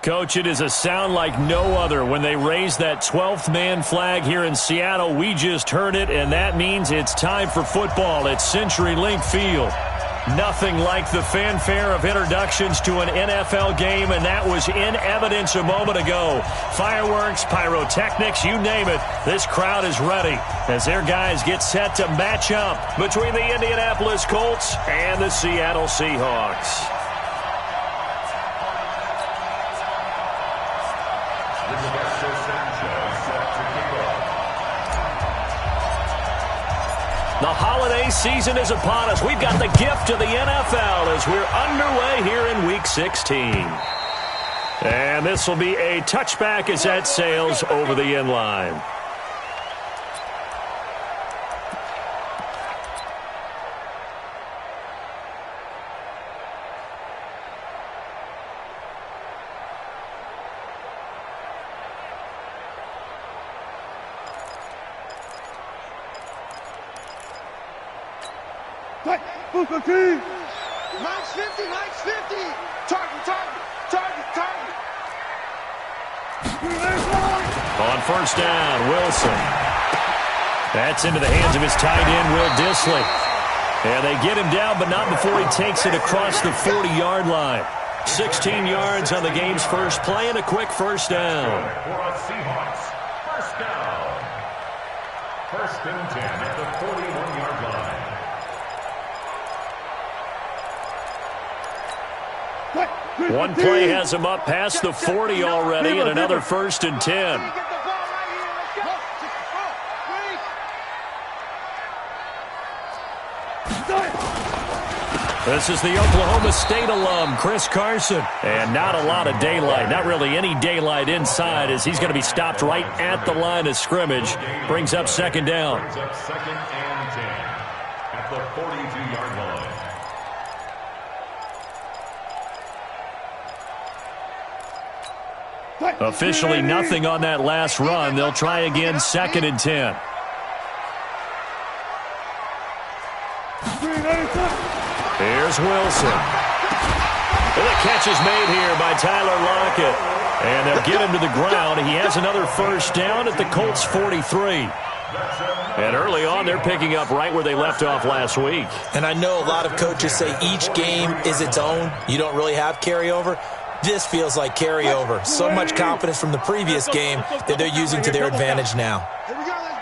Coach, it is a sound like no other when they raise that 12th man flag here in Seattle. We just heard it, and that means it's time for football at CenturyLink Field. Nothing like the fanfare of introductions to an NFL game, and that was in evidence a moment ago. Fireworks, pyrotechnics, you name it. This crowd is ready as their guys get set to match up between the Indianapolis Colts and the Seattle Seahawks. The holiday season is upon us. We've got the gift of the NFL as we're underway here in Week 16. And this will be a touchback as that sails over the end line. Max 50, Max 50. Target. On first down, Wilson. That's into the hands of his tight end, Will Dissly. And they get him down, but not before he takes it across the 40-yard line. 16 yards on the game's first play and a quick first down. First down. First and 10 at the 41-yard line. One play has him up past the 40 already, and another first and 10. This is the Oklahoma State alum, Chris Carson. And not a lot of daylight, not really any daylight inside, as he's going to be stopped right at the line of scrimmage. Brings up second down. Brings up second and 10 at the 42-yard line. Officially nothing on that last run. They'll try again, second and 10. Here's Wilson. And the catch is made here by Tyler Lockett. And they'll get him to the ground. He has another first down at the Colts 43. And early on, they're picking up right where they left off last week. And I know a lot of coaches say each game is its own. You don't really have carryover. This feels like carryover. So much confidence from the previous game that they're using to their advantage now.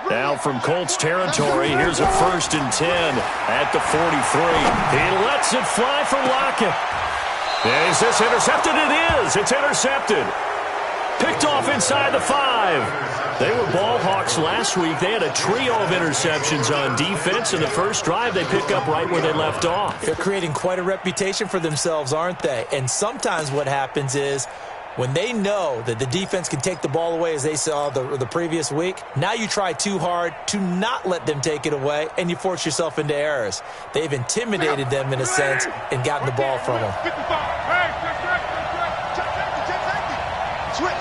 Now from Colts territory, here's a first and 10 at the 43. He lets it fly for Lockett. Is this intercepted? It is. It's intercepted. Picked off inside the 5. They were ball hawks last week. They had a trio of interceptions on defense. In the first drive, they pick up right where they left off. They're creating quite a reputation for themselves, aren't they? And sometimes what happens is when they know that the defense can take the ball away, as they saw the previous week, now you try too hard to not let them take it away, and you force yourself into errors. They've intimidated them in a sense and gotten the ball from them. Switch.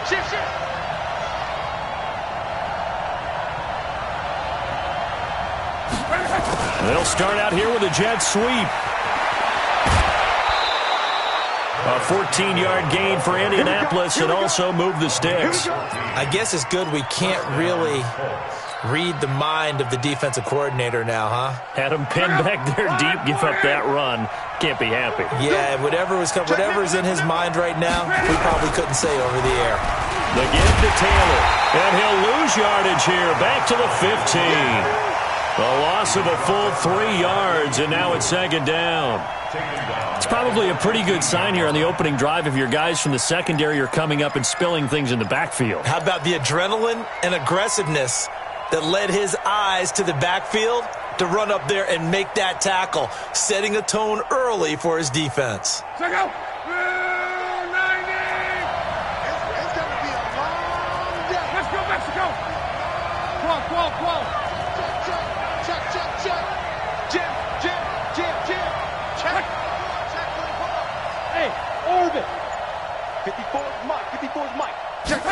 Shift. They'll start out here with a jet sweep. A 14-yard gain for Indianapolis and also move the sticks. I guess it's good we can't really read the mind of the defensive coordinator now, huh? Had him pinned back there deep, give up that run. Can't be happy. Yeah, whatever's in his mind right now, we probably couldn't say over the air. The give to Taylor, and he'll lose yardage here, back to the 15. The loss of a full 3 yards, and now it's second down. It's probably a pretty good sign here on the opening drive if your guys from the secondary are coming up and spilling things in the backfield. How about the adrenaline and aggressiveness that led his eyes to the backfield to run up there and make that tackle, setting a tone early for his defense. Check out. 90. It's going to be a long day. Let's go, Mexico. 12. Check. Jim. Check. Hey, orbit. 54's Mike. Check.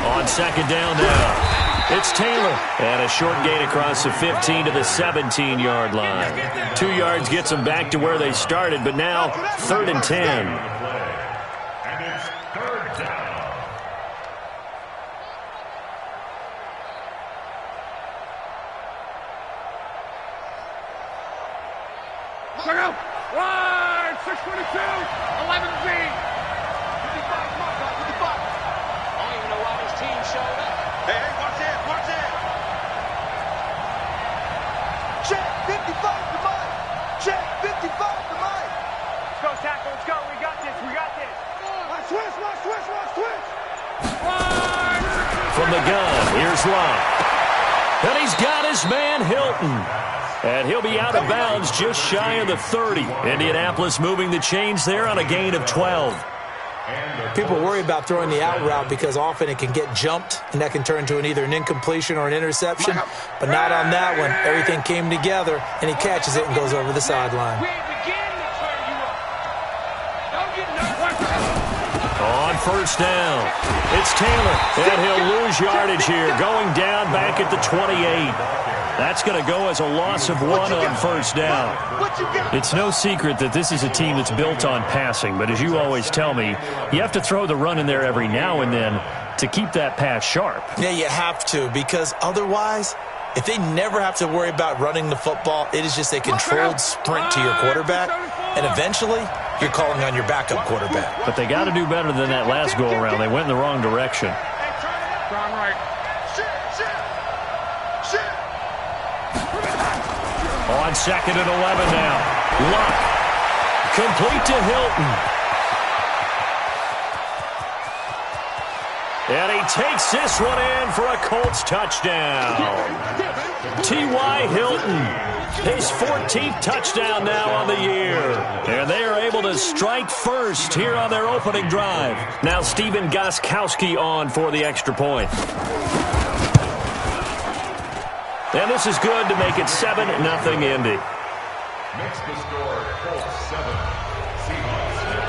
On second down now. It's Taylor. And a short gain across the 15 to the 17-yard line. 2 yards gets them back to where they started, but now 3rd and 10. From the gun, here's Locke. And he's got his man Hilton. And he'll be out of bounds just shy of the 30. Indianapolis moving the chains there on a gain of 12. People worry about throwing the out route because often it can get jumped, and that can turn into either an incompletion or an interception. But not on that one. Everything came together, and he catches it and goes over the sideline. On first down, it's Taylor, and he'll lose yardage here, going down back at the 28. That's going to go as a loss of 1 on first down. It's no secret that this is a team that's built on passing, but as you always tell me, you have to throw the run in there every now and then to keep that pass sharp. Yeah, you have to, because otherwise, if they never have to worry about running the football, it is just a controlled sprint to your quarterback, and eventually you're calling on your backup quarterback. But they got to do better than that last go-around. They went in the wrong direction. On 2nd and 11 now. Luck. Complete to Hilton. And he takes this one in for a Colts touchdown. T.Y. Hilton. His 14th touchdown now on the year. And they are able to strike first here on their opening drive. Now Steven Gostkowski on for the extra point. And this is good to make it 7-0 Indy. Makes the score Colts 7, Seahawks 7.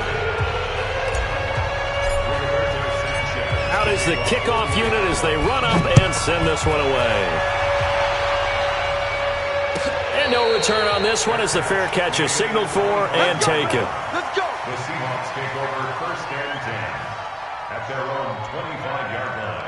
Out is the kickoff unit as they run up and send this one away. And no return on this one as the fair catch is signaled for and taken. Let's go. The Seahawks take over 1st and 10 at their own 25-yard line.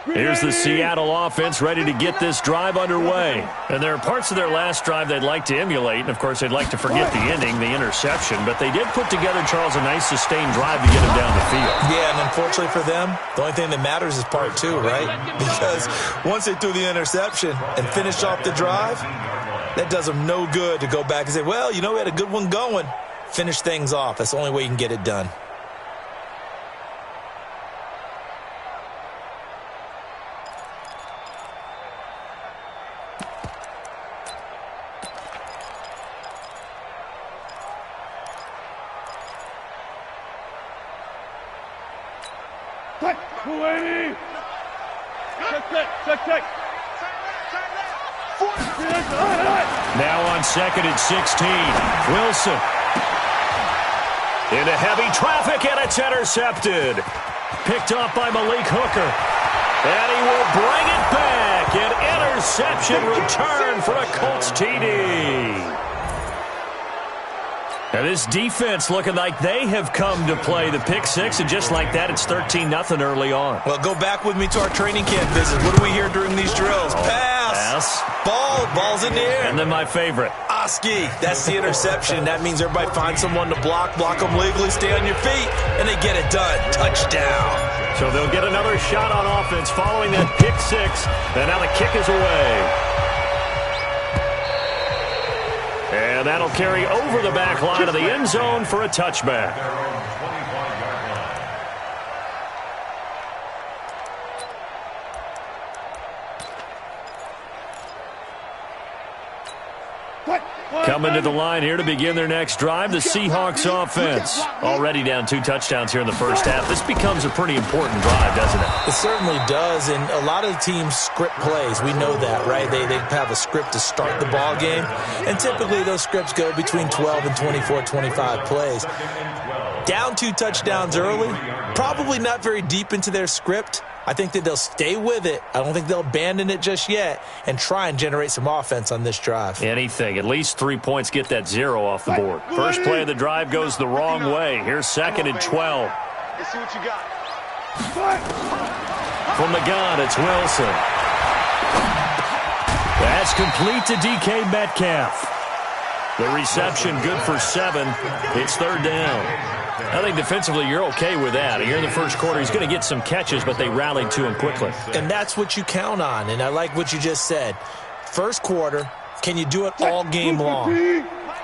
Here's the Seattle offense ready to get this drive underway. And there are parts of their last drive they'd like to emulate. And, of course, they'd like to forget the ending, the interception. But they did put together, Charles, a nice sustained drive to get them down the field. Yeah, and unfortunately for them, the only thing that matters is part 2, right? Because once they threw the interception and finished off the drive, that does them no good to go back and say, well, you know, we had a good one going. Finish things off. That's the only way you can get it done. Now on 2nd and 16, Wilson. Into heavy traffic, and it's intercepted. Picked off by Malik Hooker. And he will bring it back. An interception return for a Colts TD. And this defense looking like they have come to play the pick six, and just like that, it's 13-0 early on. Well, go back with me to our training camp visit. What do we hear during these drills? Pass. Ball's in the air. And then my favorite. Oski. That's the interception. That means everybody finds someone to block them legally, stay on your feet, and they get it done. Touchdown. So they'll get another shot on offense following that pick six, and now the kick is away. And that'll carry over the back line of the end zone for a touchback. Coming to the line here to begin their next drive, the Seahawks offense. Already down 2 touchdowns here in the first half. This becomes a pretty important drive, doesn't it? It certainly does, and a lot of teams script plays. We know that, right? They have a script to start the ball game, and typically those scripts go between 12 and 24, 25 plays. Down 2 touchdowns early, probably not very deep into their script. I think that they'll stay with it. I don't think they'll abandon it just yet and try and generate some offense on this drive. Anything. At least 3 points, get that 0 off the board. First play of the drive goes the wrong way. Here's 2nd and 12. Let's see what you got. From the gun, it's Wilson. That's complete to DK Metcalf. The reception good for 7. It's 3rd down. I think defensively you're okay with that. Here in the first quarter, he's going to get some catches, but they rallied to him quickly. And that's what you count on, and I like what you just said. First quarter, can you do it all game long?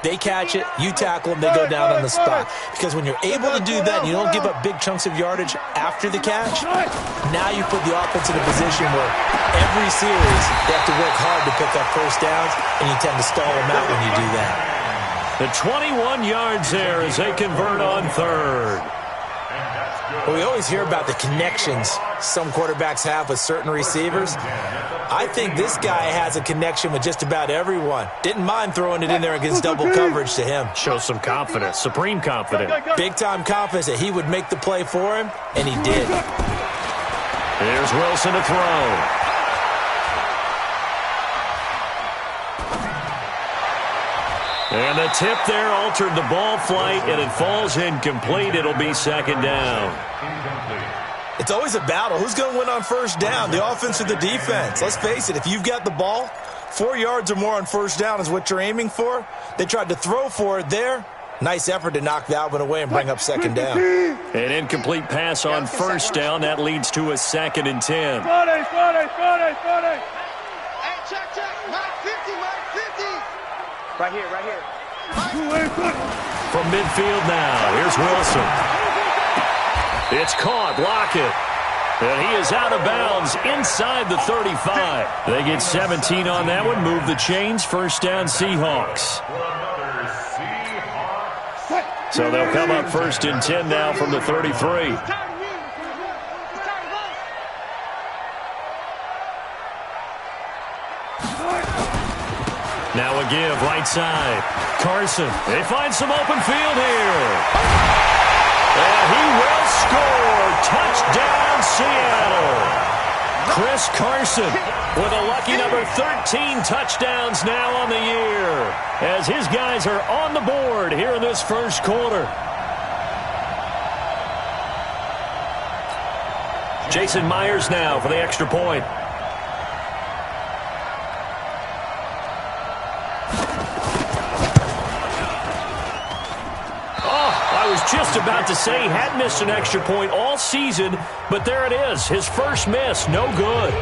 They catch it, you tackle them, they go down on the spot. Because when you're able to do that and you don't give up big chunks of yardage after the catch, now you put the offense in a position where every series they have to work hard to pick up first downs, and you tend to stall them out when you do that. The 21 yards there as they convert on third. Well, we always hear about the connections some quarterbacks have with certain receivers. I think this guy has a connection with just about everyone. Didn't mind throwing it in there against double coverage to him. Shows some confidence, supreme confidence. Big-time confidence that he would make the play for him, and he did. Here's Wilson to throw. And the tip there altered the ball flight, and it falls incomplete. It'll be second down. It's always a battle. Who's going to win on first down, the offense or the defense? Let's face it, if you've got the ball, 4 yards or more on first down is what you're aiming for. They tried to throw for it there. Nice effort to knock that one away and bring up second down. An incomplete pass on first down. That leads to a 2nd and 10. Hey, check. Mike 50, Mike 50. Right here. From midfield now, here's Wilson. It's caught, Lockett. And he is out of bounds inside the 35. They get 17 on that one, move the chains, first down Seahawks. So they'll come up 1st and 10 now from the 33. Now a give, right side. Carson, they find some open field here. And he will score. Touchdown, Seattle. Chris Carson with a lucky number 13 touchdowns now on the year, as his guys are on the board here in this first quarter. Jason Myers now for the extra point. Just about to say he hadn't missed an extra point all season, but there it is. His first miss, no good.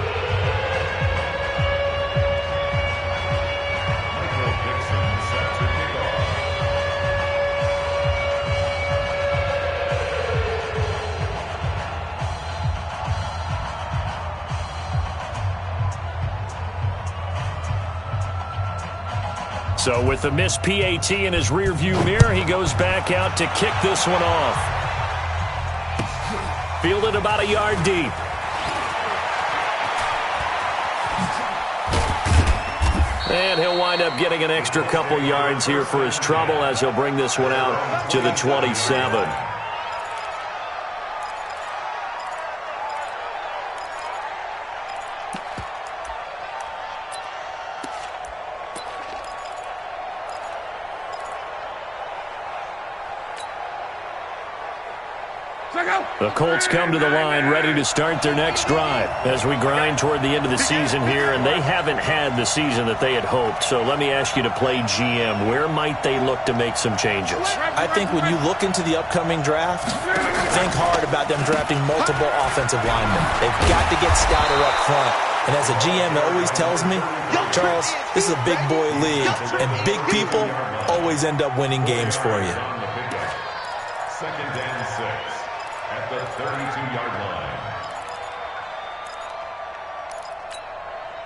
So with the missed PAT in his rearview mirror, he goes back out to kick this one off. Fielded about a yard deep. And he'll wind up getting an extra couple yards here for his trouble as he'll bring this one out to the 27. The Colts come to the line ready to start their next drive as we grind toward the end of the season here, and they haven't had the season that they had hoped. So let me ask you to play GM. Where might they look to make some changes? I think when you look into the upcoming draft, think hard about them drafting multiple offensive linemen. They've got to get stouter up front. And as a GM, it always tells me, Charles, this is a big boy league, and big people always end up winning games for you. 2nd and 6. At the 32-yard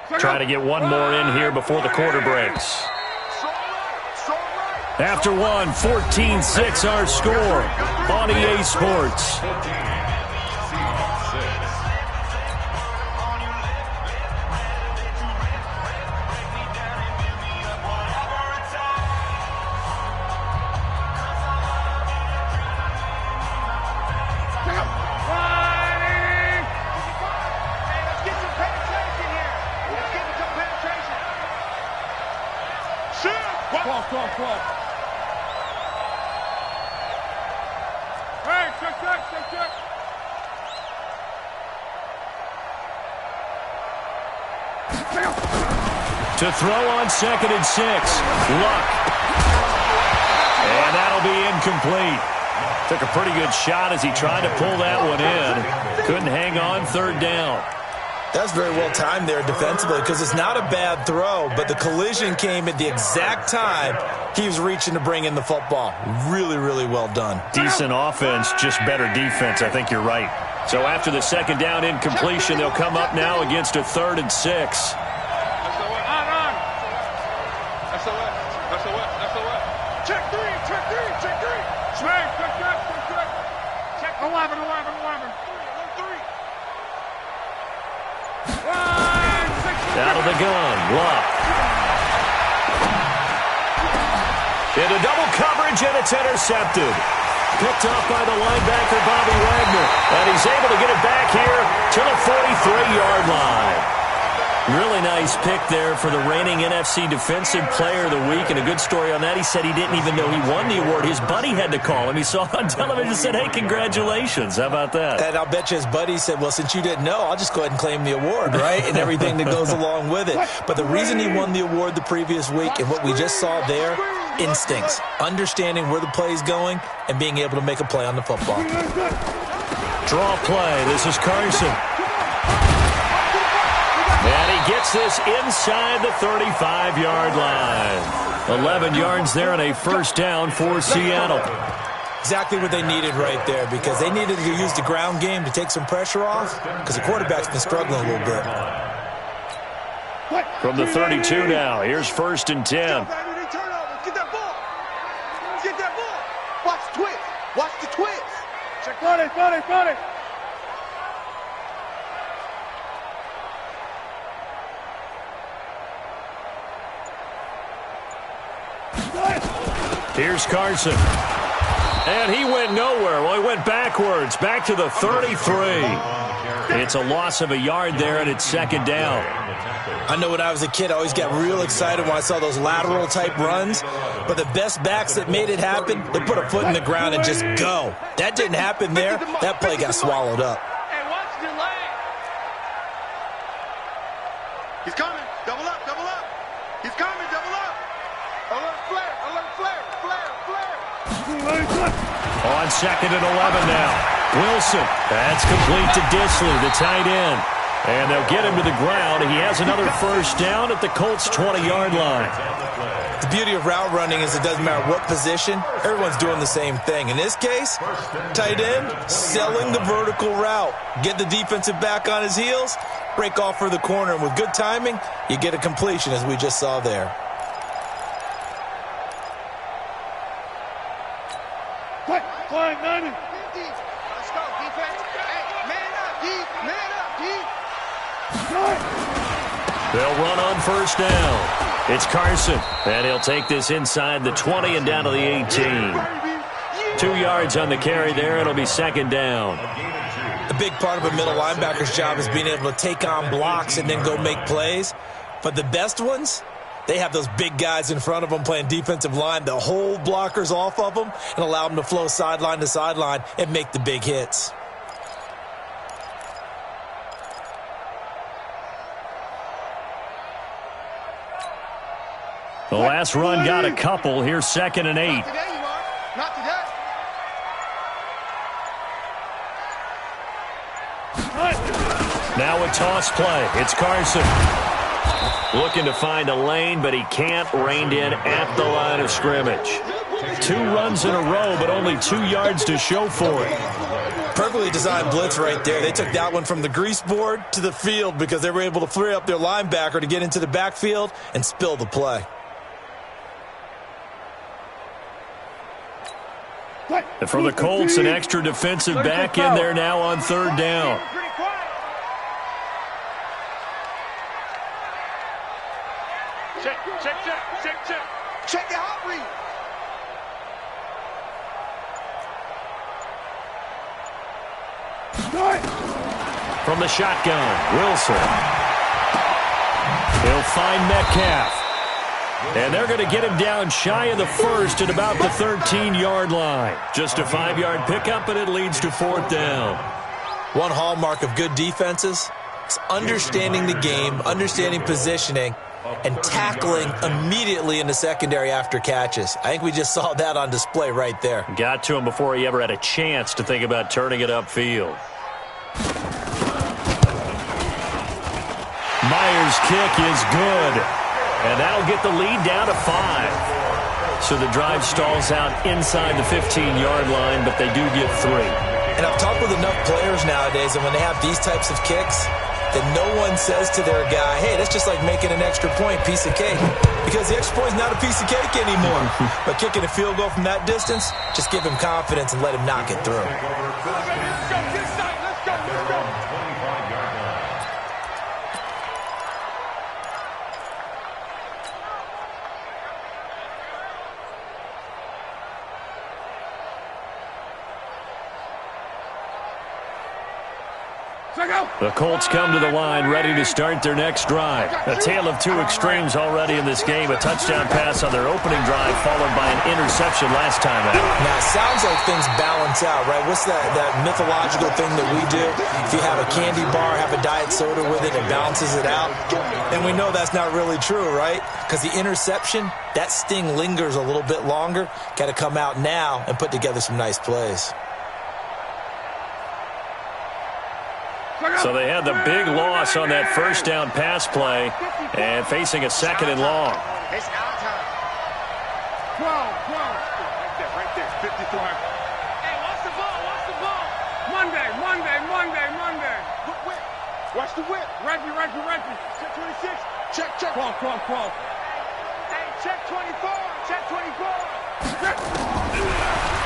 line. Try to get one more in here before the quarter breaks. After one, 14-6 our score on EA Sports. 15. To throw on 2nd and 6. Luck. And that'll be incomplete. Took a pretty good shot as he tried to pull that one in. Couldn't hang on 3rd down. That's very well timed there defensively because it's not a bad throw, but the collision came at the exact time he was reaching to bring in the football. Really, really well done. Decent offense, just better defense. I think you're right. So after the second down incompletion, they'll come up now against a 3rd and 6. Check three. Swing. Check 11. Out of the gun, Luck. Into double coverage, and it's intercepted. Picked off by the linebacker, Bobby Wagner. And he's able to get it back here to the 43-yard line. Really nice pick there for the reigning NFC Defensive Player of the Week. And a good story on that, he said he didn't even know he won the award. His buddy had to call him. He saw it on television and said, hey, congratulations. How about that? And I'll bet you his buddy said, well, since you didn't know, I'll just go ahead and claim the award, right? And everything that goes along with it. But the reason he won the award the previous week and what we just saw there, instincts, understanding where the play is going and being able to make a play on the football. Draw play. This is Carson. And he gets this inside the 35-yard line. 11 yards there and a first down for Seattle. Exactly what they needed right there because they needed to use the ground game to take some pressure off because the quarterback's been struggling a little bit. From the 32 now, here's 1st and 10. Get that ball. Watch the twist. Check. Got it. Here's Carson. And he went nowhere. Well, he went backwards, back to the 33. It's a loss of a yard there, and it's 2nd down. I know when I was a kid, I always got real excited when I saw those lateral-type runs. But the best backs that made it happen, they put a foot in the ground and just go. That didn't happen there. That play got swallowed up. Hey, watch the lane. He's coming. Double up. He's coming. Double up. Alert flare. On 2nd and 11 now. Wilson. That's complete to Disley, the tight end. And they'll get him to the ground. He has another first down at the Colts' 20-yard line. The beauty of route running is it doesn't matter what position. Everyone's doing the same thing. In this case, tight end, selling the vertical route. Get the defensive back on his heels, break off for the corner. And with good timing, you get a completion, as we just saw there. Flying 90. Let's go, defense. Hey, man up, D. They'll run on first down. It's Carson, and he'll take this inside the 20 and down to the 18. 2 yards on the carry there. It'll be 2nd down. A big part of a middle linebacker's job is being able to take on blocks and then go make plays. But the best ones, they have those big guys in front of them playing defensive line. They'll hold blockers off of them and allow them to flow sideline to sideline and make the big hits. The last run got a couple. Here's 2nd and 8. Not today, you are. Not today. Now a toss play. It's Carson. Looking to find a lane, but he can't. Reined in at the line of scrimmage. 2 runs in a row, but only 2 yards to show for it. Perfectly designed blitz right there. They took that one from the grease board to the field because they were able to free up their linebacker to get into the backfield and spill the play. And for the Colts, an extra defensive back in there now on 3rd down. Check your hot read. From the shotgun, Wilson. He'll find Metcalf. And they're going to get him down shy of the 1st at about the 13-yard line. Just a 5-yard pickup, and it leads to 4th down. One hallmark of good defenses is understanding the game, understanding positioning, and tackling immediately in the secondary after catches. I think we just saw that on display right there. Got to him before he ever had a chance to think about turning it upfield. Taylor's kick is good. And that'll get the lead down to 5. So the drive stalls out inside the 15-yard line, but they do get 3. And I've talked with enough players nowadays, and when they have these types of kicks, that no one says to their guy, hey, that's just like making an extra point, piece of cake. Because the extra point is not a piece of cake anymore. But kicking a field goal from that distance, just give him confidence and let him knock it through. The Colts come to the line ready to start their next drive. A tale of two extremes already in this game. A touchdown pass on their opening drive followed by an interception last time out. Now, it sounds like things balance out, right? What's that mythological thing that we do? If you have a candy bar, have a diet soda with it, it balances it out. And we know that's not really true, right? Because the interception, that sting lingers a little bit longer. Got to come out now and put together some nice plays. So they had the big loss on that first down pass play and facing a second and long. It's our time. 12. Right there. 54. Hey, watch the ball. Monday. Watch the whip. Reggie. Check 26. Check. Cross. Hey, check 24.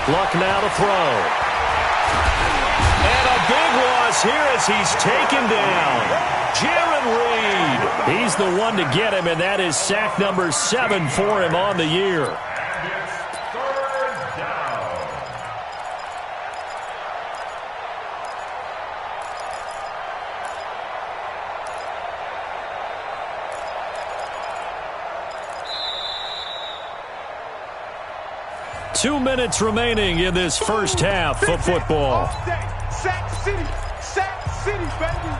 Luck now to throw. And a big loss here as he's taken down. Jaron Reed. He's the one to get him, and that is sack number 7 for him on the year. And it's third down. Two minutes remaining in this first half of football. Sack City, baby.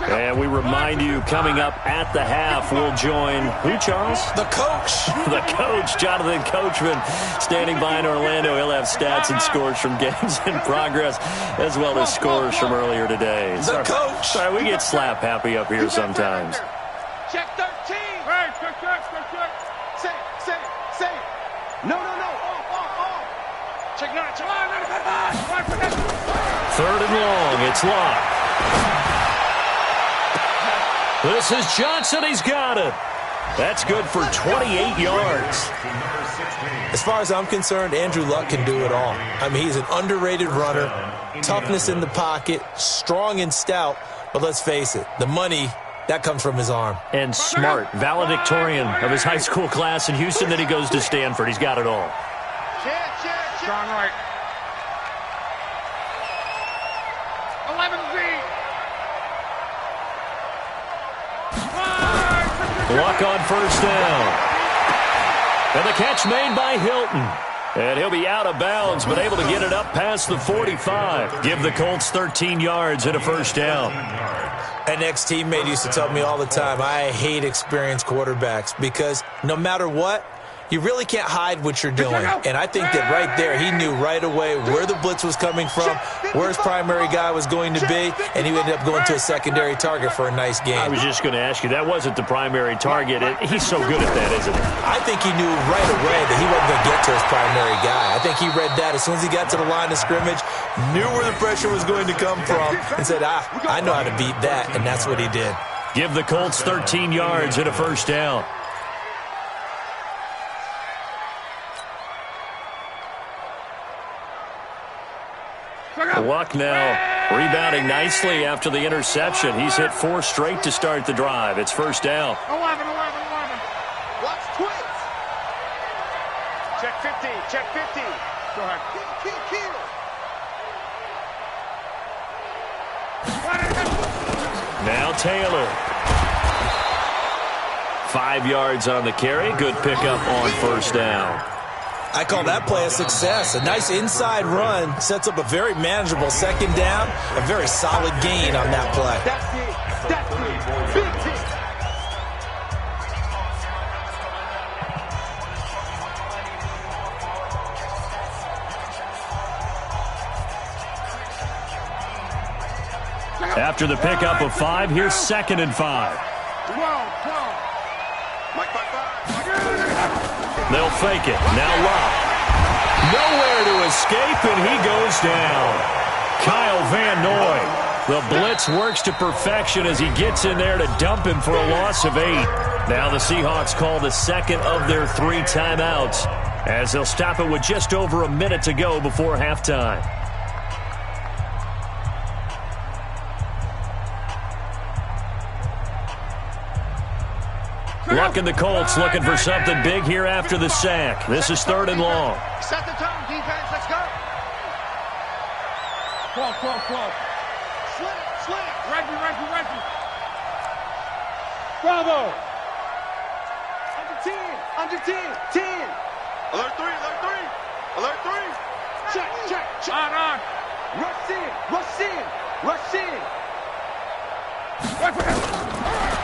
And we remind you, coming up at the half, we'll join who, Charles? The coach. The coach, Jonathan Coachman, standing by in Orlando. He'll have stats and scores from games in progress, as well as scores from earlier today. The coach. Sorry, we get slap happy up here sometimes. Check 13. Hey, check. Say. No. Check 9. Third and long. It's locked. This is Johnson. He's got it. That's good for 28 yards. As far as I'm concerned, Andrew Luck can do it all. I mean, he's an underrated runner, toughness in the pocket, strong and stout, but let's face it, the money, that comes from his arm. And smart, valedictorian of his high school class in Houston. Then he goes to Stanford. He's got it all. Check. Strong right. 11Z. Luck on first down. And the catch made by Hilton. And he'll be out of bounds, but able to get it up past the 45. Give the Colts 13 yards and a first down. An ex-teammate used to tell me all the time, I hate experienced quarterbacks because no matter what, you really can't hide what you're doing. And I think that right there, he knew right away where the blitz was coming from, where his primary guy was going to be, and he ended up going to a secondary target for a nice game. I was just going to ask you, that wasn't the primary target. He's so good at that, isn't he? I think he knew right away that he wasn't going to get to his primary guy. I think he read that as soon as he got to the line of scrimmage, knew where the pressure was going to come from, and said, I know how to beat that, and that's what he did. Give the Colts 13 yards and a first down. Luck now rebounding nicely after the interception. He's hit 4 straight to start the drive. It's first down. 11. Watch twins. Check 50. Go ahead. Kill. Now Taylor. 5 yards on the carry. Good pickup on first down. I call that play a success. A nice inside run sets up a very manageable second down, a very solid gain on that play. That's it. Big hit. After the pickup of 5, here's 2nd and 5. 12. Mike, 5. They'll fake it. Now Love. Nowhere to escape, and he goes down. Kyle Van Noy. The blitz works to perfection as he gets in there to dump him for a loss of 8. Now the Seahawks call the second of their 3 timeouts as they'll stop it with just over a minute to go before halftime. Luck and the Colts looking for something big here after the sack. This is 3rd and long. Set the tone, defense. Let's go. 12. Slit. Reggie. Bravo. Under 10. Alert 3. Check. On. Rush in.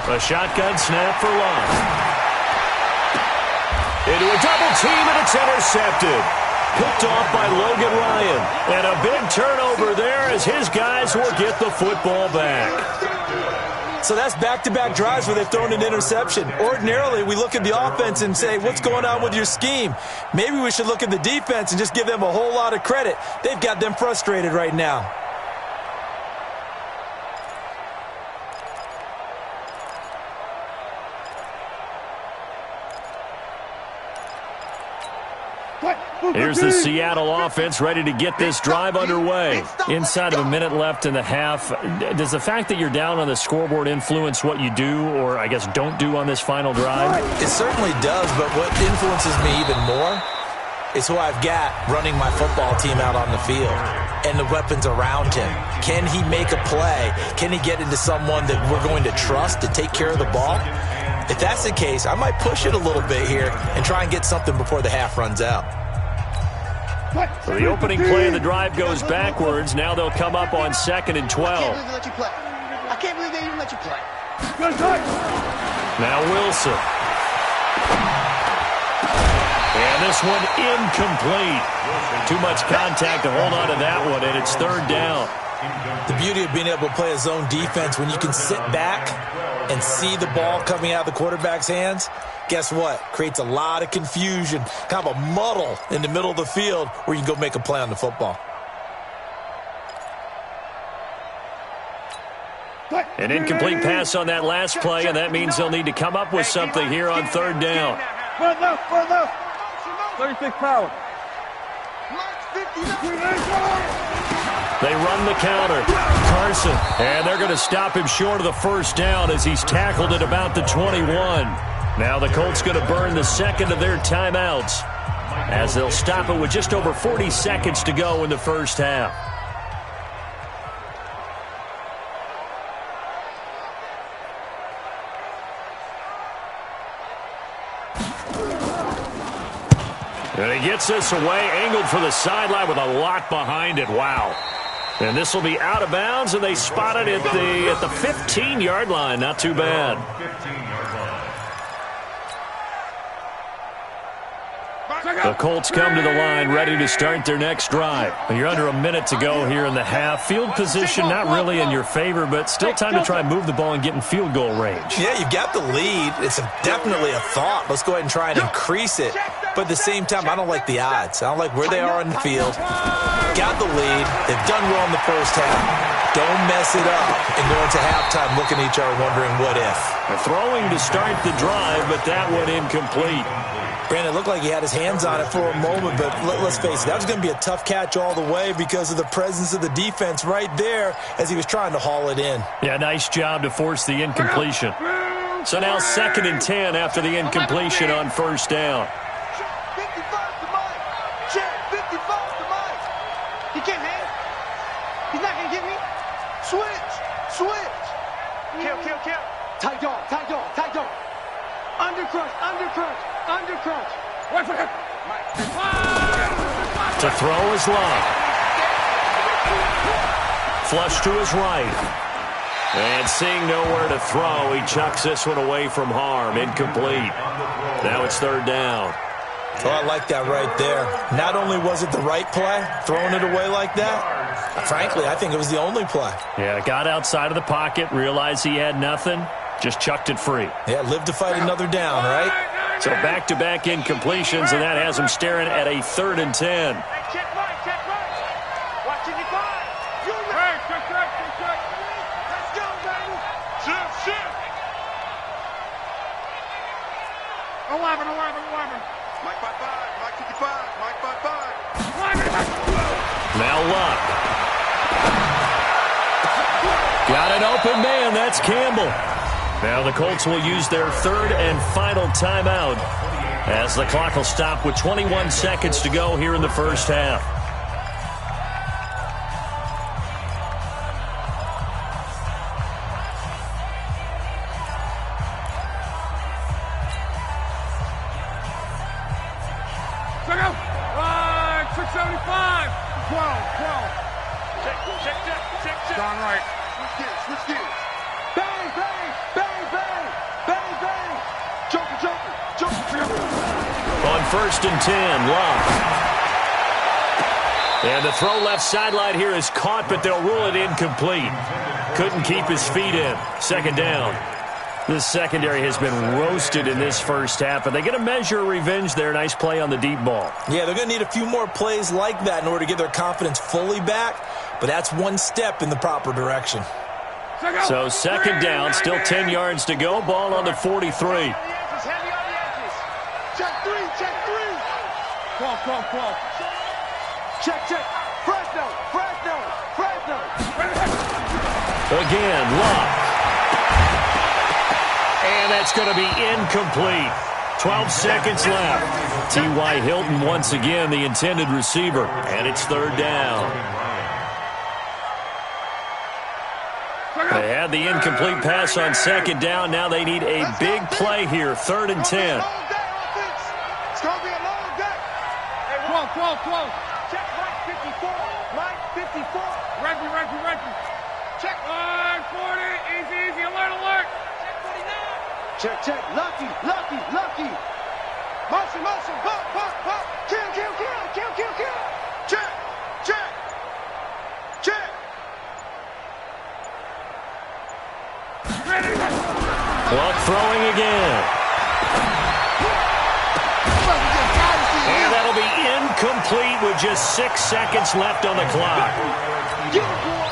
A shotgun snap for Love. Into a double team, and it's intercepted. Picked off by Logan Ryan. And a big turnover there as his guys will get the football back. So that's back-to-back drives where they've thrown an interception. Ordinarily, we look at the offense and say, what's going on with your scheme? Maybe we should look at the defense and just give them a whole lot of credit. They've got them frustrated right now. Here's the Seattle offense ready to get this drive underway. Inside of a minute left in the half, does the fact that you're down on the scoreboard influence what you do or, I guess, don't do on this final drive? It certainly does, but what influences me even more is who I've got running my football team out on the field and the weapons around him. Can he make a play? Can he get into someone that we're going to trust to take care of the ball? If that's the case, I might push it a little bit here and try and get something before the half runs out. So the opening play of the drive goes backwards. Now they'll come up on 2nd and 12. I can't believe they even let you play. Now Wilson. And this one incomplete. Too much contact to hold on to that one, and it's 3rd down. The beauty of being able to play a zone defense when you can sit back and see the ball coming out of the quarterback's hands, guess what? Creates a lot of confusion, kind of a muddle in the middle of the field where you can go make a play on the football. An incomplete pass on that last play, and that means they'll need to come up with something here on 3rd down. For left. 36 power. They run the counter. Carson, and they're going to stop him short of the 1st down as he's tackled at about the 21. Now the Colts going to burn the 2nd of their timeouts as they'll stop it with just over 40 seconds to go in the 1st half. And he gets this away, angled for the sideline with a lot behind it. Wow. And this will be out of bounds, and they spot it at the 15-yard line. Not too bad. 15-yard line. The Colts come to the line ready to start their next drive. You're under a minute to go here in the half. Field position not really in your favor, but still time to try and move the ball and get in field goal range. Yeah, you've got the lead. It's definitely a thought. Let's go ahead and try and increase it. But at the same time, I don't like the odds. I don't like where they are on the field. Got the lead. They've done well in the 1st half. Don't mess it up and go into halftime looking at each other wondering what if. Throwing to start the drive, but that one incomplete. Brandon, it looked like he had his hands on it for a moment, but let's face it, that was going to be a tough catch all the way because of the presence of the defense right there as he was trying to haul it in. Yeah, nice job to force the incompletion. So now 2nd and 10 after the incompletion on 1st down. 55 to Mike. Check, 55 to Mike. He can't hang. He's not going to get me. Switch. Kill. Tight dog. Undercrunch. Wait for him. To throw is Love. Flush to his right. And seeing nowhere to throw, he chucks this one away from harm. Incomplete. Now it's 3rd down. Oh, I like that right there. Not only was it the right play, throwing it away like that, Frankly, I think it was the only play. Yeah, got outside of the pocket, realized he had nothing, just chucked it free. Yeah, live to fight another down, right? So back-to-back incompletions, and that has him staring at a 3rd and 10. Check right, check right. Watching the five. Hey, check. Let's go, baby. Shift. 11. Mike 55, Mike 55, Mike 55. Now Luck. Got an open man. That's Campbell. Now the Colts will use their 3rd and final timeout as the clock will stop with 21 seconds to go here in the first half. Check out. 675. 12. Check. Gone right. Switch gears. Bang. Joker. On 1st and 10, Luck. And the throw left sideline here is caught, but they'll rule it incomplete. Couldn't keep his feet in. 2nd down. This secondary has been roasted in this first half, and they get a measure of revenge there. Nice play on the deep ball. Yeah, they're going to need a few more plays like that in order to get their confidence fully back, but that's one step in the proper direction. So 2nd down, still 10 yards to go. Ball on the 43. Heavy on the edges. Check three. 12. Check. Fresno. Again, Luck. And that's going to be incomplete. 12 seconds left. T.Y. Hilton once again the intended receiver. And it's 3rd down. They had the incomplete pass on 2nd down. Now they need a big play here. 3rd and 10. It's going to be a long day. 12. Check Mike 54. Reggie. Check. 40. Easy. Alert. Check. Lucky. Motion. Pop. Kill. Check. Luck throwing again. And that'll be incomplete with just 6 seconds left on the clock. Get it, boy.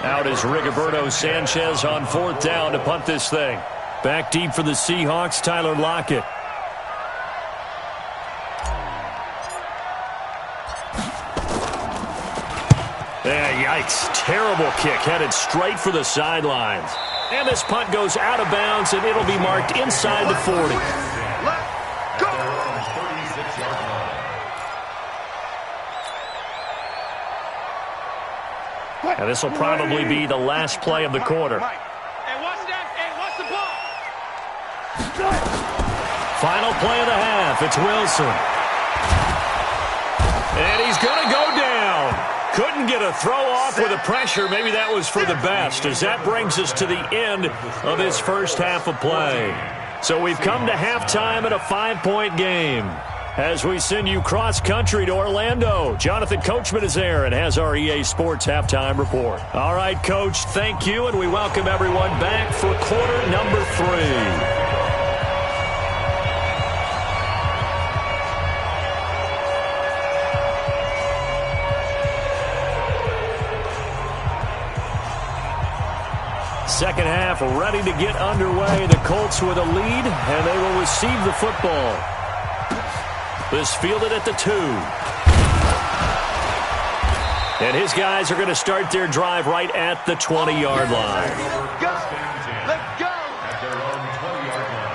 Out is Rigoberto Sanchez on 4th down to punt this thing. Back deep for the Seahawks, Tyler Lockett. Yikes. Terrible kick headed straight for the sidelines. And this punt goes out of bounds, and it'll be marked inside the 40. And this will probably be the last play of the quarter. Watch the ball. Final play of the half. It's Wilson. And he's going to go down. Couldn't get a throw off with the pressure. Maybe that was for the best, as that brings us to the end of this first half of play. So we've come to halftime in a 5-point game. As we send you cross-country to Orlando, Jonathan Coachman is there and has our EA Sports halftime report. All right, Coach, thank you, and we welcome everyone back for quarter number 3. Second half ready to get underway. The Colts with a lead, and they will receive the football. This fielded at the 2. And his guys are going to start their drive right at the 20-yard line. Let's go. At their own 20-yard line.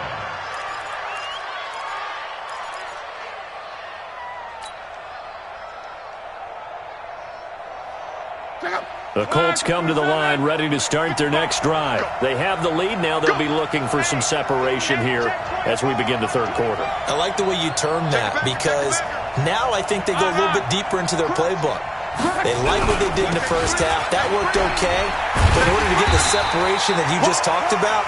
The Colts come to the line ready to start their next drive. They have the lead. Now they'll be looking for some separation here as we begin the third quarter. I like the way you term that, because now I think they go a little bit deeper into their playbook. They like what they did in the first half. That worked okay. But in order to get the separation that you just talked about,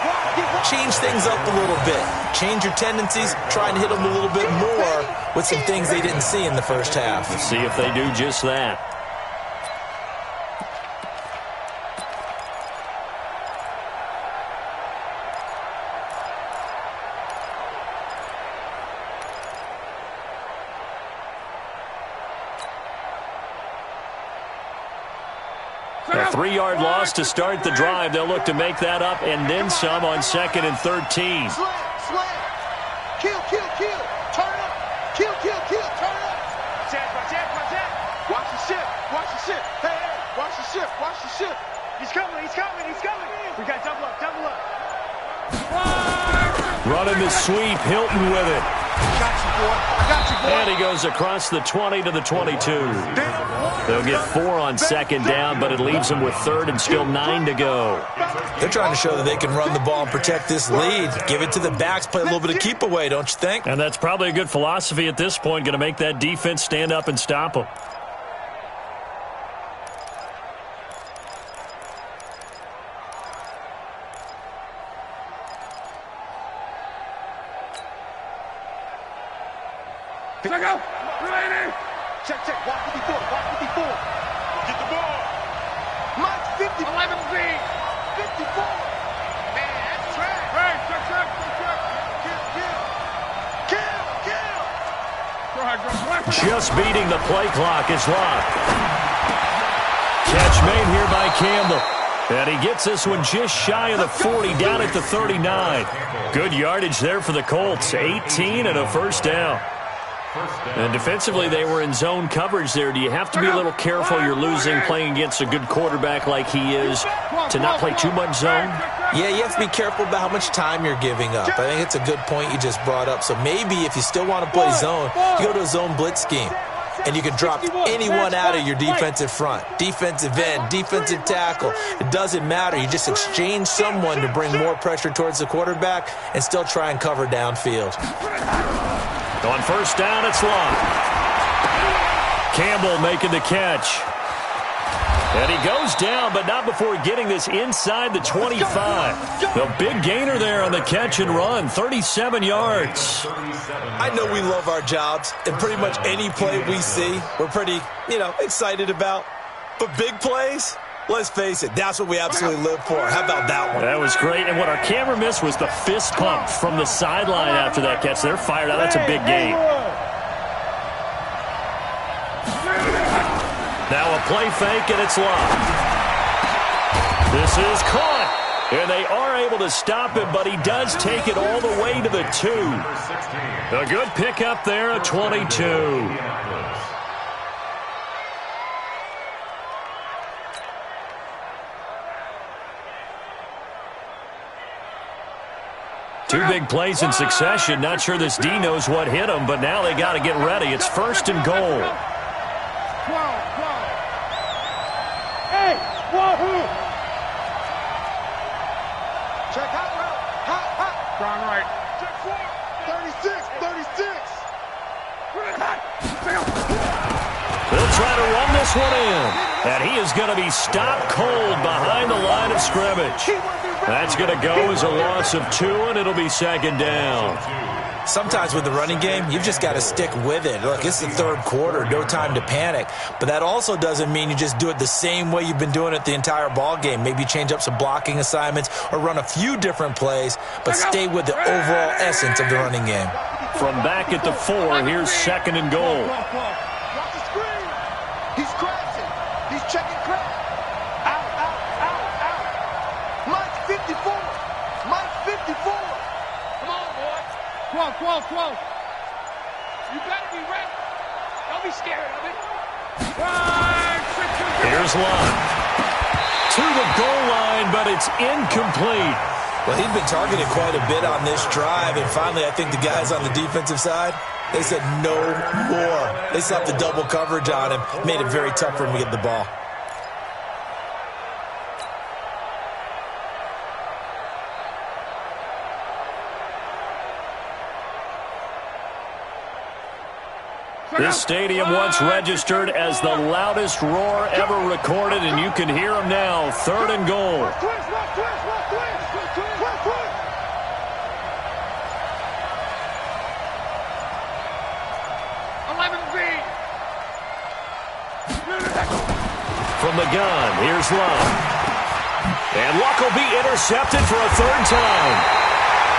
change things up a little bit. Change your tendencies. Try and hit them a little bit more with some things they didn't see in the first half. Let's see if they do just that. A 3-yard loss to start the drive. They'll look to make that up and then some on 2nd and 13. Slam, slam. Kill, kill, kill. Turn up. Kill, kill, kill. Turn up. Jack. Watch the ship. Watch the ship. Hey, hey. Watch the ship. Watch the ship. He's coming. He's coming. He's coming. We got double up. Double up. Running the sweep. Hilton with it. Got you, boy. I got you, boy. And he goes across the 20 to the 22. They'll get 4 on 2nd down, but it leaves them with 3rd and still 9 to go. They're trying to show that they can run the ball and protect this lead. Give it to the backs, play a little bit of keep away, don't you think? And that's probably a good philosophy at this point, going to make that defense stand up and stop them. Here we go. Ready. Check. Walk 54. Walk 54. Get the ball. Mike 50. 11 Z. 54. Man, that's trash. Hey, check. Kill. Just beating the play clock is locked. Catch made here by Campbell. And he gets this one just shy of the 40, down at the 39. Good yardage there for the Colts. 18 and a first down. And defensively, they were in zone coverage there. Do you have to be a little careful? You're losing playing against a good quarterback like he is to not play too much zone? Yeah, you have to be careful about how much time you're giving up. I think it's a good point you just brought up. So maybe if you still want to play zone, you go to a zone blitz scheme. And you can drop anyone out of your defensive front. Defensive end, defensive tackle. It doesn't matter. You just exchange someone to bring more pressure towards the quarterback and still try and cover downfield. On first down, it's locked. Campbell making the catch. And he goes down, but not before getting this inside the 25. The big gainer there on the catch and run, 37 yards. I know we love our jobs, and pretty much any play we see, we're pretty, excited about. But big plays, let's face it, that's what we absolutely live for. How about that one? That was great, and what our camera missed was the fist pump from the sideline after that catch. They're fired out. That's a big gain. Now a play fake, and it's locked. This is caught, and they are able to stop him, but he does take it all the way to the 2. A good pickup there, a 22. Two big plays in succession. Not sure this D knows what hit him, but now they got to get ready. It's 1st and goal. Hey, wahoo! Check hot route. Hot. Strong right. Check 4. 36. They'll try to run this one in. And he is going to be stopped cold behind the line of scrimmage. That's going to go as a loss of 2, and it'll be 2nd down. Sometimes with the running game, you've just got to stick with it. Look, it's the 3rd quarter, no time to panic. But that also doesn't mean you just do it the same way you've been doing it the entire ball game. Maybe change up some blocking assignments or run a few different plays, but stay with the overall essence of the running game. From back at the 4, here's 2nd and goal. Watch the screen. He's crashing. He's checking crack. Out. Mike 54. Mike 54. Come on, boy. 12. You better be ready. Don't be scared of it. Here's Lund. To the goal line, but it's incomplete. Well, he'd been targeted quite a bit on this drive, and finally I think the guys on the defensive side, they said no more. They slapped the double coverage on him, made it very tough for him to get the ball. This stadium once registered as the loudest roar ever recorded, and you can hear them now. 3rd and goal. From the gun, here's Luck. And Luck will be intercepted for a 3rd time.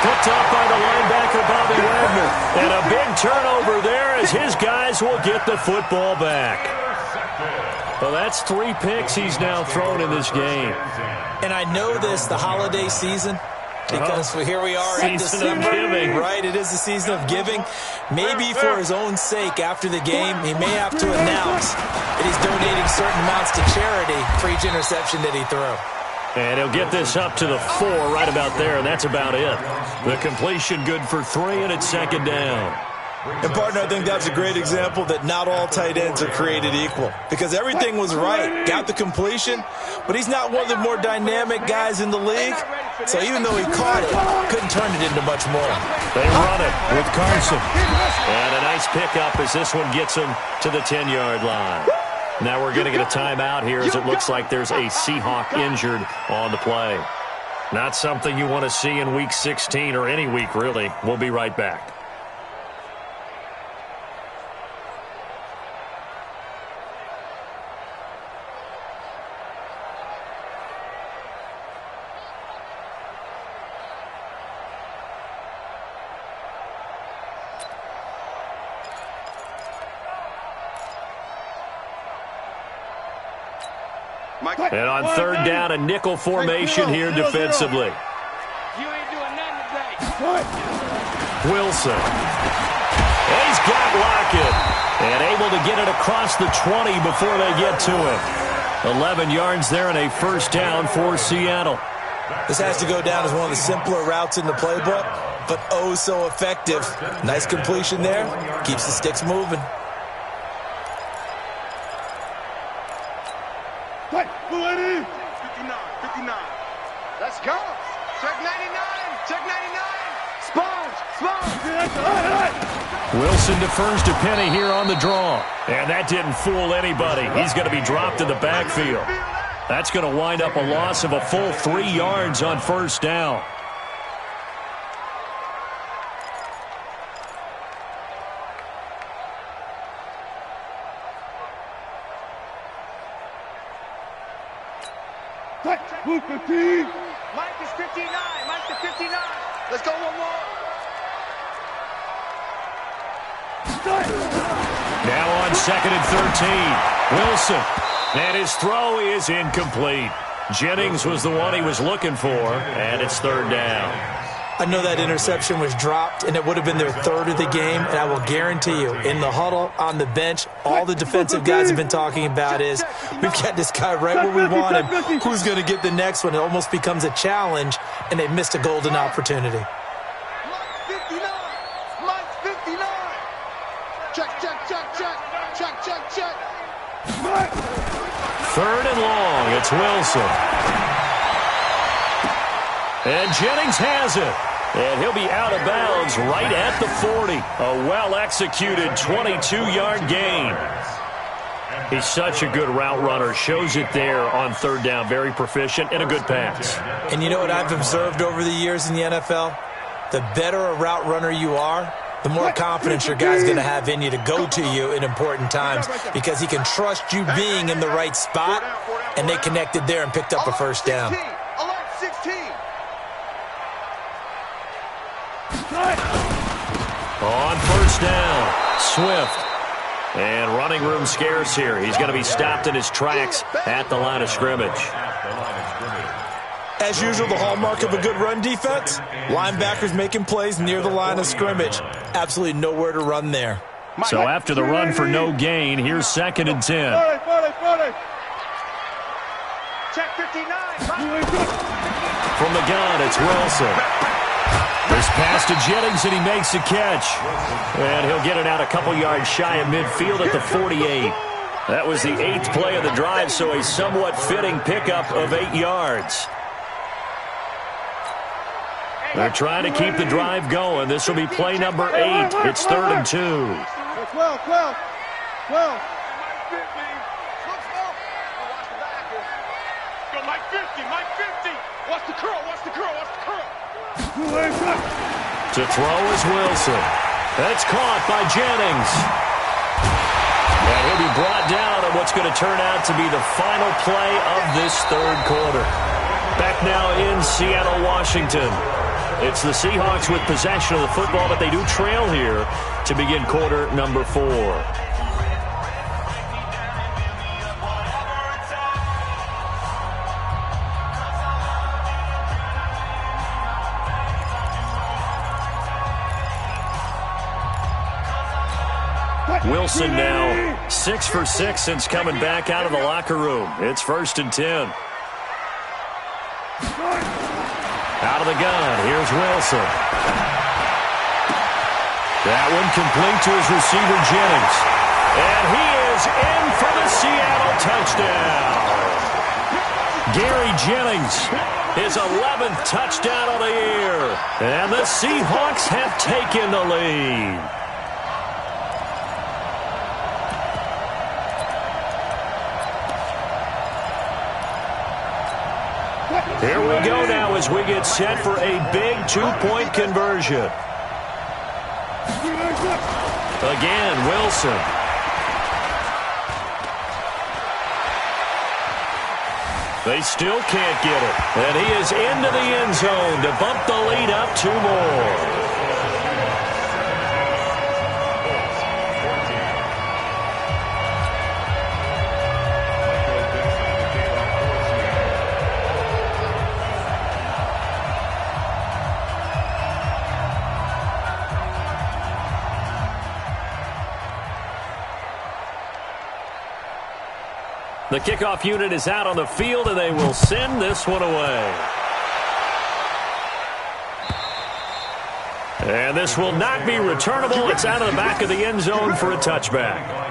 Picked up by the linebacker, Bobby Wagner. And a big turnover there as his guys will get the football back. Well, that's 3 picks he's now thrown in this game. And I know this, the holiday season, because here we are in Season December. of giving. Right, it is the season of giving. Maybe for his own sake, after the game, he may have to announce that he's donating certain amounts to charity for each interception that he threw. And he'll get this up to the 4 right about there, and that's about it. The completion good for 3, and it's 2nd down. And, partner, I think that's a great example that not all tight ends are created equal, because everything was right. Got the completion, but he's not one of the more dynamic guys in the league. So even though he caught it, couldn't turn it into much more. They run it with Carson. And a nice pickup as this one gets him to the 10-yard line. Now we're going to get a timeout here as it looks like there's a Seahawk injured on the play. Not something you want to see in Week 16 or any week, really. We'll be right back. And on 3rd down, a nickel formation here defensively. You ain't doing nothing today. Wilson. And he's got Lockett. And able to get it across the 20 before they get to him. 11 yards there and a 1st down for Seattle. This has to go down as one of the simpler routes in the playbook, but oh so effective. Nice completion there. Keeps the sticks moving. Move it in. 59, 59. Let's go. Check 99, check 99. Sponge, sponge. Wilson defers to Penny here on the draw. And that didn't fool anybody. He's going to be dropped in the backfield. That's going to wind up a loss of a full 3 yards on 1st down. Move 15. Mike is 59. Mike to 59. Let's go one more. Now on 2nd and 13. Wilson. And his throw is incomplete. Jennings was the one he was looking for, and it's 3rd down. I know that interception was dropped, and it would have been their 3rd of the game, and I will guarantee you, in the huddle, on the bench, all the defensive guys have been talking about is, we've got this guy right where we want him. Who's going to get the next one? It almost becomes a challenge, and they missed a golden opportunity. Mike 59. Mike 59. Check, check, check, check. Check, check, check. Mike. 3rd and long. It's Wilson. And Jennings has it. And he'll be out of bounds right at the 40. A well-executed 22-yard gain. He's such a good route runner. Shows it there on 3rd down. Very proficient and a good pass. And you know what I've observed over the years in the NFL? The better a route runner you are, the more confidence your guy's going to have in you to go to you in important times because he can trust you being in the right spot, and they connected there and picked up a 1st down. Alert 16. On 1st down, Swift. And running room scarce here. He's going to be stopped in his tracks at the line of scrimmage. As usual, the hallmark of a good run defense, linebackers making plays near the line of scrimmage. Absolutely nowhere to run there. So after the run for no gain, here's 2nd and 10. Check 59. From the gun, it's Wilson. This pass to Jennings, and he makes the catch. And he'll get it out a couple yards shy of midfield at the 48. That was the 8th play of the drive, so a somewhat fitting pickup of 8 yards. They're trying to keep the drive going. This will be play number 8. It's 3rd and 2. 12, 12, 12. Go, Mike 50, Mike 50. Watch the curl, watch the curl, watch the curl. To throw is Wilson. That's caught by Jennings. And he'll be brought down on what's going to turn out to be the final play of this third quarter. Back now in Seattle, Washington. It's the Seahawks with possession of the football, but they do trail here to begin quarter number 4. Wilson now 6 for 6 since coming back out of the locker room. It's 1st and 10. Out of the gun, here's Wilson. That one complete to his receiver, Jennings. And he is in for the Seattle touchdown. Gary Jennings, his 11th touchdown of the year. And the Seahawks have taken the lead. Here we go now as we get set for a big 2-point conversion. Again, Wilson. They still can't get it. And he is into the end zone to bump the lead up 2 more. The kickoff unit is out on the field, and they will send this one away. And this will not be returnable. It's out of the back of the end zone for a touchback.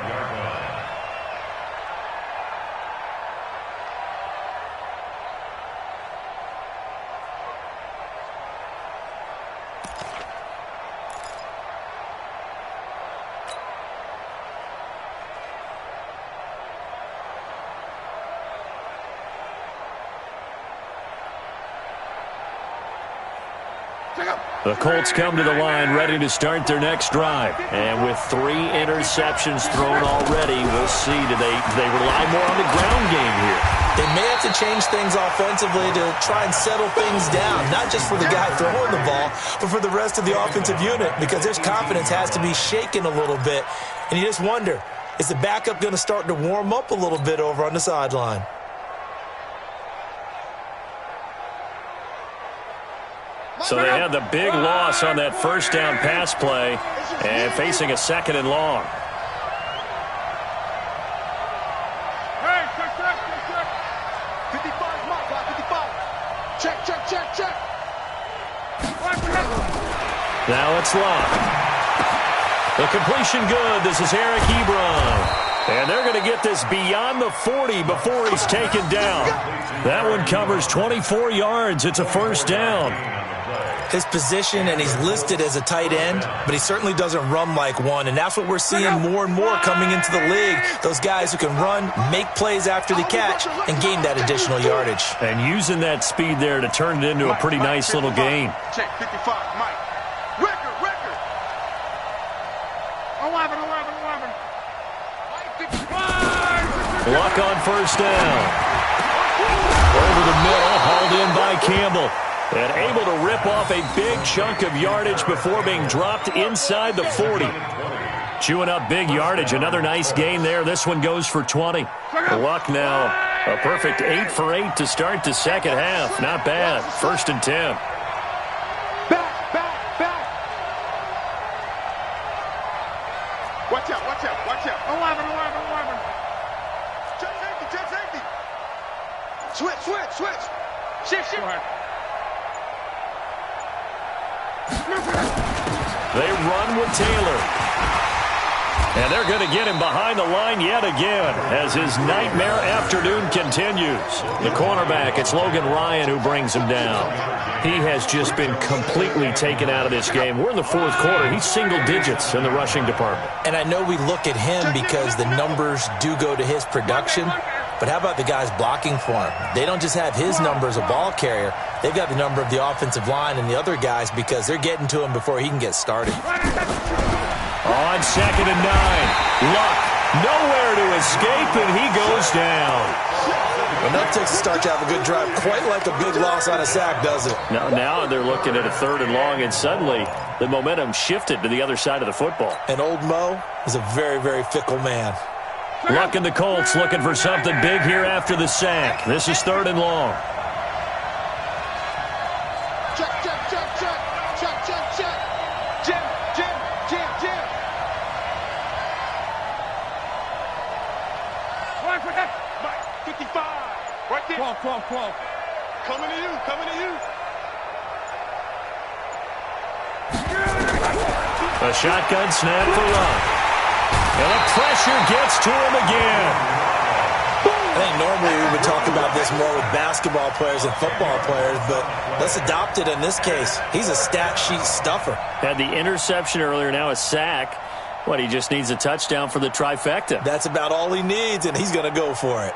The Colts come to the line ready to start their next drive. And with 3 interceptions thrown already, we'll see. Do they rely more on the ground game here? They may have to change things offensively to try and settle things down, not just for the guy throwing the ball, but for the rest of the offensive unit, because their confidence has to be shaken a little bit. And you just wonder, is the backup going to start to warm up a little bit over on the sideline? So they had the big loss on that first down pass play and facing a 2nd and long. Hey, check. 55, mark, 55. Check. Now it's Locke. The completion good. This is Eric Ebron. And they're going to get this beyond the 40 before he's taken down. That one covers 24 yards. It's a 1st down. His position, and he's listed as a tight end, but he certainly doesn't run like one, and that's what we're seeing more and more coming into the league. Those guys who can run, make plays after the catch, and gain that additional yardage. And using that speed there to turn it into a pretty nice little gain. Check 55, Mike. Record. 11. Mike 55. Luck on 1st down. Over the middle, hauled in by Campbell. And able to rip off a big chunk of yardage before being dropped inside the 40. Chewing up big yardage. Another nice gain there. This one goes for 20. Luck now. A perfect 8 for 8 to start the second half. Not bad. 1st and 10. Back. Watch out. 11. Check safety. Switch. Shift. Go ahead. They run with Taylor. And they're going to get him behind the line yet again as his nightmare afternoon continues. The cornerback, it's Logan Ryan who brings him down. He has just been completely taken out of this game. We're in the fourth quarter. He's single digits in the rushing department. And I know we look at him because the numbers do go to his production, but how about the guys blocking for him? They don't just have his number as a ball carrier. They've got the number of the offensive line and the other guys because they're getting to him before he can get started. On 2nd and 9, Luck nowhere to escape, and he goes down. Well, that takes a start to have a good drive, quite like a big loss on a sack, does it? Now they're looking at a 3rd and long, and suddenly the momentum shifted to the other side of the football. And old Mo is a very, very fickle man. Luck and the Colts looking for something big here after the sack. This is 3rd and long. Check, check, check, check. Check, check, check. Jim, Jim, Jim, Jim. Right for that. Mike, 55. Right there. 12. Coming to you, coming to you. A shotgun snap for Luck. And the pressure gets to him again. I think normally we would talk about this more with basketball players and football players, but let's adopt it in this case. He's a stat sheet stuffer. Had the interception earlier, now a sack. He just needs a touchdown for the trifecta. That's about all he needs, and he's going to go for it.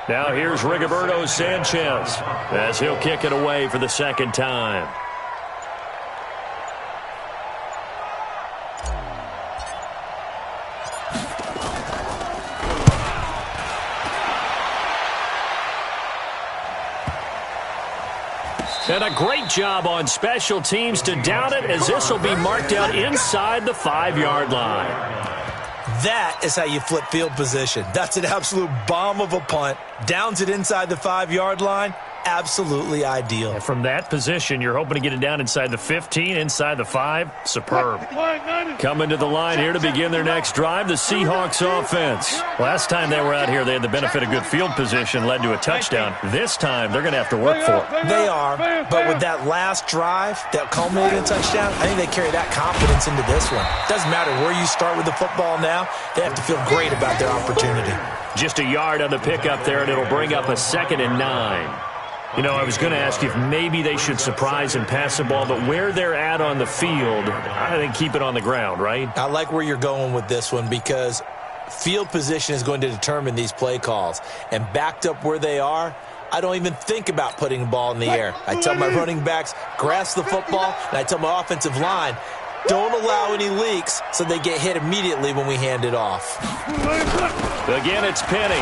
Now here's Rigoberto Sanchez as he'll kick it away for the 2nd time. And a great job on special teams to down it, as this will be marked out inside the 5-yard line. That is how you flip field position. That's an absolute bomb of a punt. Downs it inside the 5-yard line. Absolutely ideal. And from that position, you're hoping to get it down inside the 15, inside the 5. Superb. Coming to the line here to begin their next drive, the Seahawks offense. Last time they were out here, they had the benefit of good field position, led to a touchdown. This time, they're going to have to work for it. They are, but with that last drive that culminated in a touchdown, I think they carry that confidence into this one. Doesn't matter where you start with the football now, they have to feel great about their opportunity. Just a yard on the pickup there, and it'll bring up a 2nd and 9. You know, I was going to ask you if maybe they should surprise and pass the ball, but where they're at on the field, I think keep it on the ground, right? I like where you're going with this one because field position is going to determine these play calls. And backed up where they are, I don't even think about putting the ball in the air. I tell my running backs, grasp the football, and I tell my offensive line, don't allow any leaks so they get hit immediately when we hand it off. Again, it's Penny.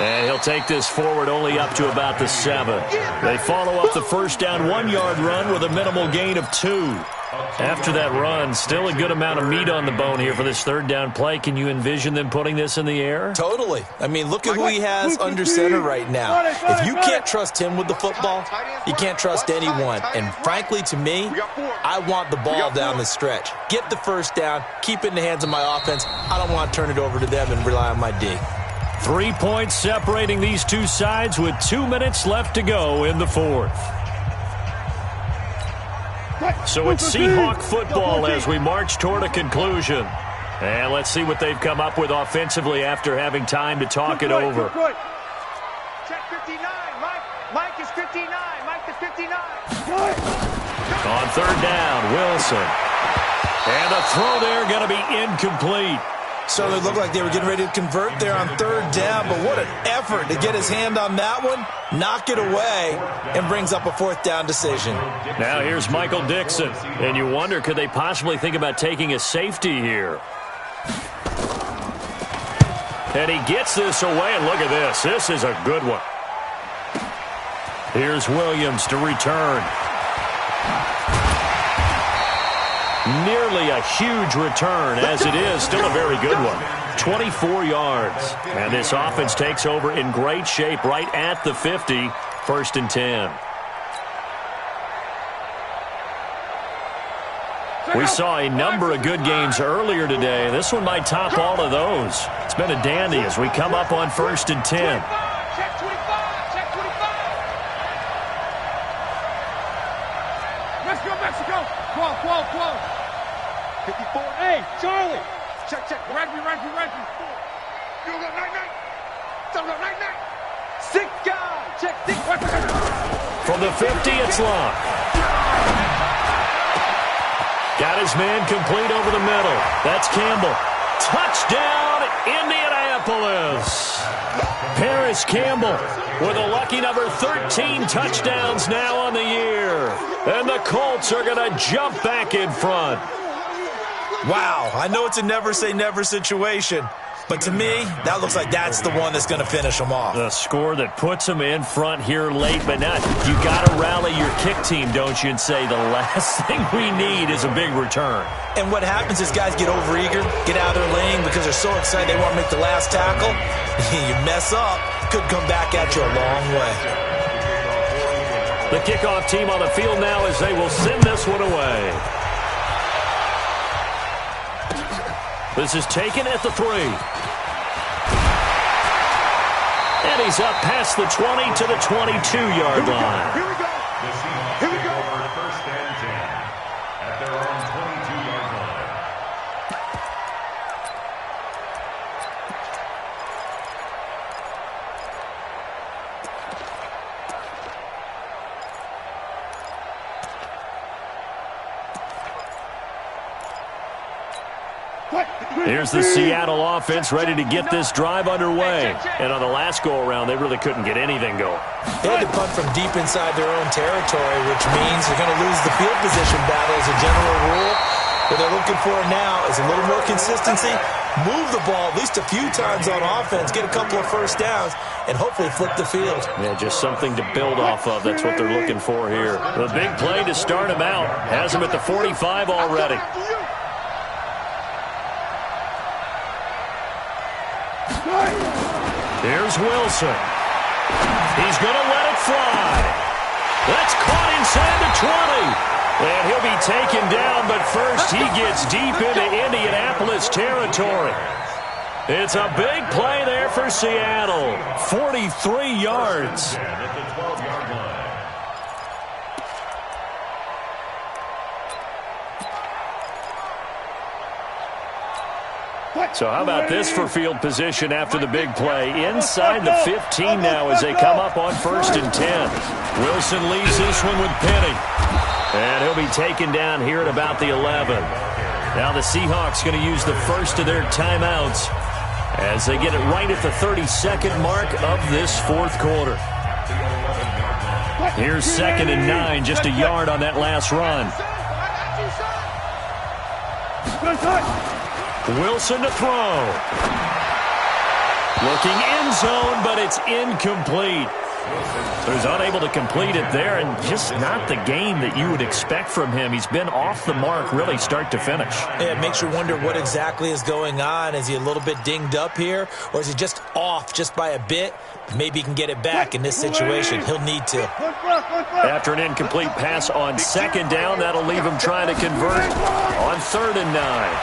And he'll take this forward only up to about the 7. They follow up the first down 1-yard run with a minimal gain of 2. After that run, still a good amount of meat on the bone here for this 3rd down play. Can you envision them putting this in the air? Totally. I mean, look at who he has under center right now. If you can't trust him with the football, you can't trust anyone. And frankly, to me, I want the ball down the stretch. Get the first down, keep it in the hands of my offense. I don't want to turn it over to them and rely on my D. 3 points separating these two sides with 2 minutes left to go in the 4th. So it's Seahawk football as we march toward a conclusion. And let's see what they've come up with offensively after having time to talk it over. Check 59. Mike is 59. Mike is 59. On 3rd down, Wilson. And the throw there going to be incomplete. Certainly looked like they were getting ready to convert there on 3rd down, but what an effort to get his hand on that one, knock it away, and brings up a 4th down decision. Now here's Michael Dixon, and you wonder, could they possibly think about taking a safety here? And he gets this away, and look at this. This is a good one. Here's Williams to return. Nearly a huge return, as it is still a very good one. 24 yards. And this offense takes over in great shape right at the 50, 1st and 10. We saw a number of good games earlier today. This one might top all of those. It's been a dandy as we come up on 1st and 10. Check 25. Check 25. Let's go, Mexico. 12. 54. Hey, Charlie. Check. Ranky. You got night. 6 guys. Check 6. From the 50, it's Long. Got his man complete over the middle. That's Campbell. Touchdown, Indianapolis. Paris Campbell with a lucky number 13 touchdowns now on the year. And the Colts are going to jump back in front. Wow, I know it's a never-say-never situation, but to me, that looks like that's the one that's going to finish them off. The score that puts them in front here late, but not. You got to rally your kick team, don't you, and say the last thing we need is a big return. And what happens is guys get overeager, get out of their lane because they're so excited they want to make the last tackle. You mess up, could come back at you a long way. The kickoff team on the field now as they will send this one away. This is taken at the 3. And he's up past the 20 to the 22-yard line. Here we go. Here we go. Over 1st and 10 at their own 22-yard line. Here's the Seattle offense ready to get this drive underway. And on the last go-around, they really couldn't get anything going. They had to punt from deep inside their own territory, which means they're going to lose the field position battle as a general rule. What they're looking for now is a little more consistency, move the ball at least a few times on offense, get a couple of first downs, and hopefully flip the field. Yeah, just something to build off of. That's what they're looking for here. The big play to start him out. Has him at the 45 already. Here's Wilson. He's going to let it fly. That's caught inside the 20. And he'll be taken down, but first he gets deep into Indianapolis territory. It's a big play there for Seattle. 43 yards. At the 12-yard line. So how about this for field position after the big play? Inside the 15 now as they come up on 1st and 10. Wilson leaves this one with Penny. And he'll be taken down here at about the 11. Now the Seahawks going to use the first of their timeouts as they get it right at the 32nd mark of this 4th quarter. Here's 2nd and 9, just a yard on that last run. Wilson to throw. Looking end zone, but it's incomplete. He's unable to complete it there, and just not the game that you would expect from him. He's been off the mark really start to finish. Yeah, it makes you wonder what exactly is going on. Is he a little bit dinged up here, or is he just off just by a bit? Maybe he can get it back in this situation. He'll need to. After an incomplete pass on 2nd down, that'll leave him trying to convert on 3rd and 9.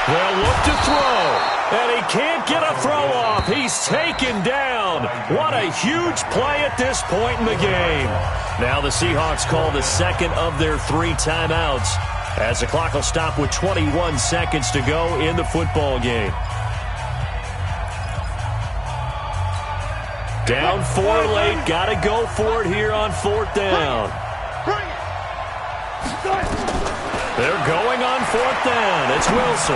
They'll look to throw, and he can't get a throw off. He's taken down. What a huge play at this point in the game. Now the Seahawks call the 2nd of their 3 timeouts as the clock will stop with 21 seconds to go in the football game. Down 4 late. Got to go for it here on 4th down. They're going on 4th down. It's Wilson.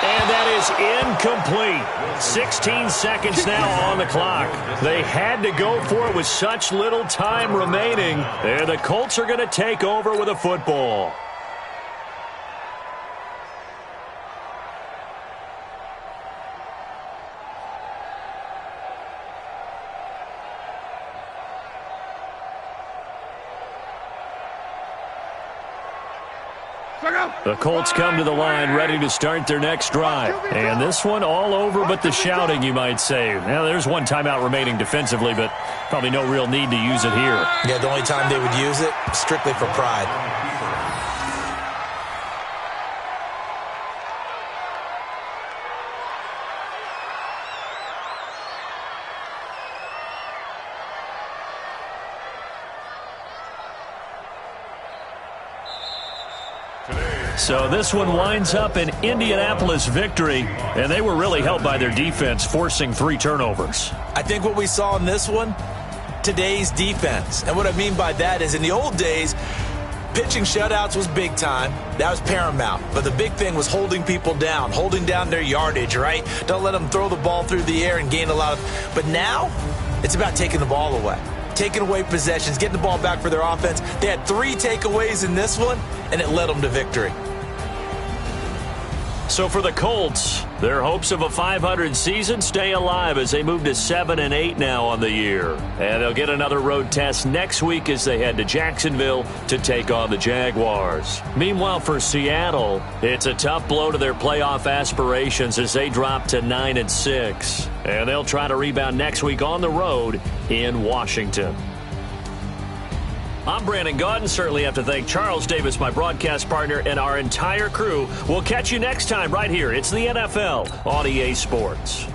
And that is incomplete. 16 seconds now on the clock. They had to go for it with such little time remaining. And the Colts are going to take over with a football. The Colts come to the line ready to start their next drive. And this one all over but the shouting, you might say. Now, there's one timeout remaining defensively, but probably no real need to use it here. Yeah, the only time they would use it, strictly for pride. So this one winds up an Indianapolis victory, and they were really helped by their defense, forcing 3 turnovers. I think what we saw in this one, today's defense. And what I mean by that is in the old days, pitching shutouts was big time. That was paramount. But the big thing was holding people down, holding down their yardage, right? Don't let them throw the ball through the air and gain a lot of. But now it's about taking the ball away, taking away possessions, getting the ball back for their offense. They had 3 takeaways in this one, and it led them to victory. So for the Colts, their hopes of a 500 season stay alive as they move to 7-8 now on the year. And they'll get another road test next week as they head to Jacksonville to take on the Jaguars. Meanwhile, for Seattle, it's a tough blow to their playoff aspirations as they drop to 9-6. And they'll try to rebound next week on the road in Washington. I'm Brandon Gaudin. Certainly have to thank Charles Davis, my broadcast partner, and our entire crew. We'll catch you next time right here. It's the NFL on EA Sports.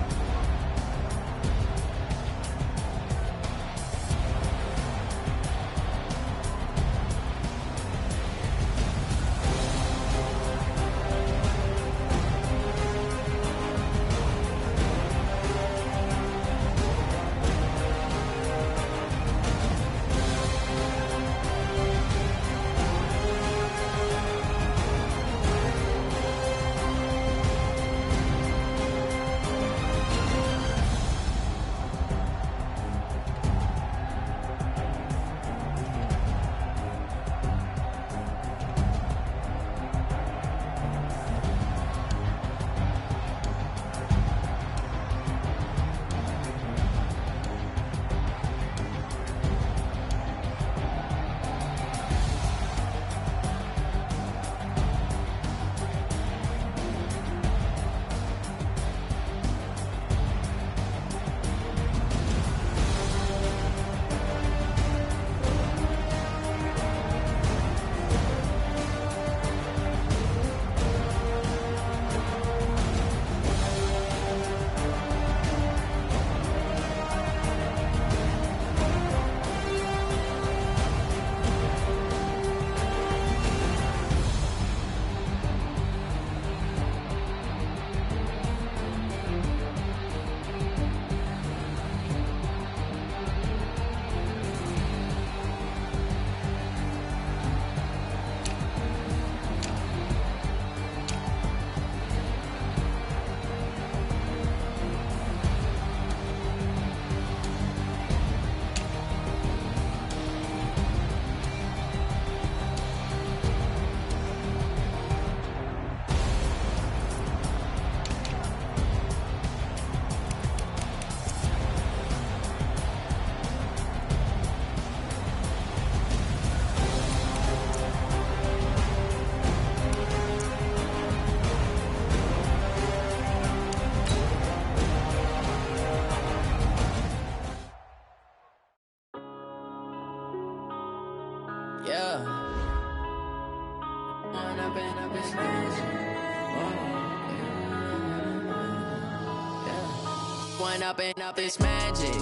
Up this magic.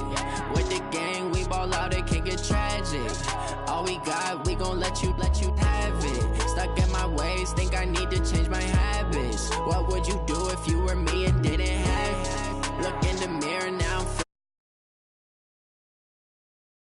With the gang, we ball out, it can get tragic. All we got, we gon' let you have it. Stuck in my ways, think I need to change